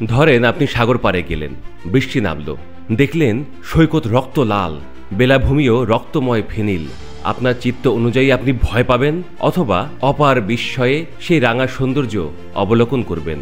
ধরেন আপনি সাগর পাড়ে গেলেন, বৃষ্টি নামল, দেখলেন সৈকত রক্ত লাল, বেলাভূমিও রক্তময় ফেনিল। আপনার চিত্ত অনুযায়ী আপনি ভয় পাবেন অথবা অপার বিস্ময়ে সেই রাঙা সৌন্দর্য অবলোকন করবেন।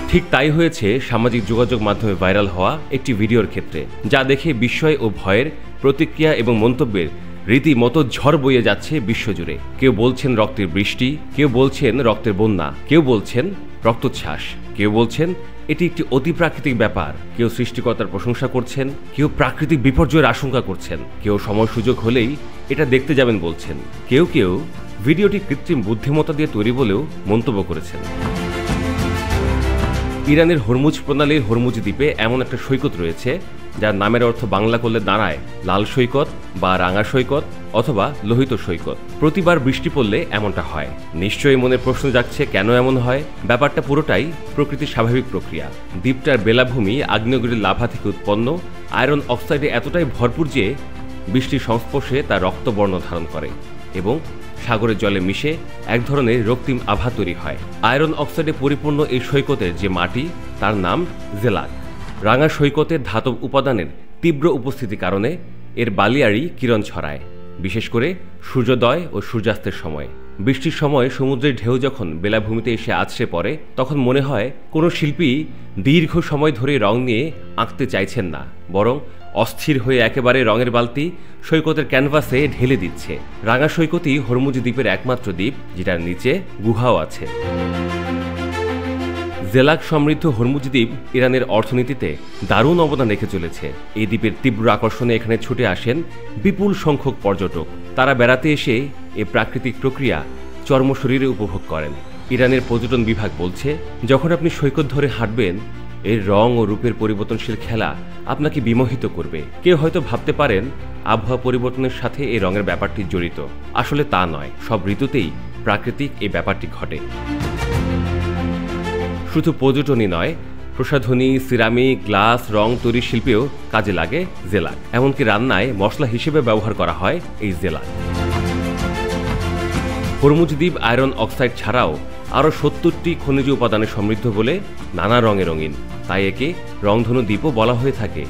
ঠিক তাই হয়েছে সামাজিক যোগাযোগ মাধ্যমে ভাইরাল হওয়া একটি ভিডিওর ক্ষেত্রে, যা দেখে বিস্ময় ও ভয়ের প্রতিক্রিয়া এবং মন্তব্যের রীতিমতো ঝড় বয়ে যাচ্ছে বিশ্বজুড়ে। কেউ বলছেন রক্তের বৃষ্টি, কেউ বলছেন রক্তের বন্যা, কেউ বলছেন রক্তচ্ছ্বাস, কেউ বলছেন এটি একটি অতি প্রাকৃতিক ব্যাপার, কেউ সৃষ্টিকর্তার প্রশংসা করছেন, কেউ প্রাকৃতিক বিপর্যয়ের আশঙ্কা করছেন, কেউ সময় সুযোগ হলেই এটা দেখতে যাবেন বলছেন, কেউ কেউ ভিডিওটি কৃত্রিম বুদ্ধিমত্তা দিয়ে তৈরি বলেও মন্তব্য করেছেন। ইরানের হরমুজ প্রণালীর হরমুজ দ্বীপে এমন একটা সৈকত রয়েছে যার নামের অর্থ বাংলা করলে দাঁড়ায় লাল সৈকত বা রাঙা সৈকত অথবা লোহিত সৈকত। প্রতিবার বৃষ্টি পড়লে এমনটা হয়। নিশ্চয়ই মনে প্রশ্ন জাগছে কেন এমন হয়। ব্যাপারটা পুরোটাই প্রকৃতির স্বাভাবিক প্রক্রিয়া। দ্বীপটার বেলাভূমি আগ্নেয়গিরির লাভা থেকে উৎপন্ন আয়রন অক্সাইডে এতটাই ভরপুর যে বৃষ্টির সংস্পর্শে তা রক্তবর্ণ ধারণ করে এবং সাগরের জলে মিশে এক ধরনের রক্তিম আভা তৈরি হয়। আয়রন অক্সাইডে পরিপূর্ণ এই সৈকতের যে মাটি তার নাম জেলাক। রাঙা সৈকতের ধাতব উপাদানের তীব্র উপস্থিতির কারণে এর বালিয়াড়ি কিরণ ছড়ায়, বিশেষ করে সূর্যোদয় ও সূর্যাস্তের সময়। বৃষ্টির সময় সমুদ্রের ঢেউ যখন বেলাভূমিতে এসে আছড়ে পড়ে তখন মনে হয় কোনো শিল্পী দীর্ঘ সময় ধরে রং নিয়ে আঁকতে চাইছেন না, বরং অস্থির হয়ে একেবারে রঙের বালতি সৈকতের ক্যানভাসে ঢেলে দিচ্ছে। রাঙা সৈকতই হরমুজ দ্বীপের একমাত্র দ্বীপ যেটার নিচে গুহাও আছে। জেলাক সমৃদ্ধ হরমুজ দ্বীপ ইরানের অর্থনীতিতে দারুণ অবদান রেখে চলেছে। এই দ্বীপের তীব্র আকর্ষণে এখানে ছুটে আসেন বিপুল সংখ্যক পর্যটক। তারা বেড়াতে এসে এই প্রাকৃতিক প্রক্রিয়া চর্মশরীরে উপভোগ করেন। ইরানের পর্যটন বিভাগ বলছে, যখন আপনি সৈকত ধরে হাঁটবেন এর রং ও রূপের পরিবর্তনশীল খেলা আপনাকে বিমোহিত করবে। কেউ হয়তো ভাবতে পারেন আবহাওয়া পরিবর্তনের সাথে এই রঙের ব্যাপারটি জড়িত। আসলে তা নয়, সব ঋতুতেই প্রাকৃতিক এই ব্যাপারটি ঘটে। শুধু পর্যটনই নয়, প্রসাধনী, সিরামিক, গ্লাস, রং তৈরির শিল্পেও কাজে লাগে জেলাক। এমনকি রান্নায় মশলা হিসেবে ব্যবহার করা হয় এই জেলাক। হরমুজ দ্বীপ আয়রন অক্সাইড ছাড়াও আরও ৭০টি খনিজ উপাদানে সমৃদ্ধ বলে নানা রঙে রঙিন, তাই একে রংধনু দ্বীপও বলা হয়ে থাকে।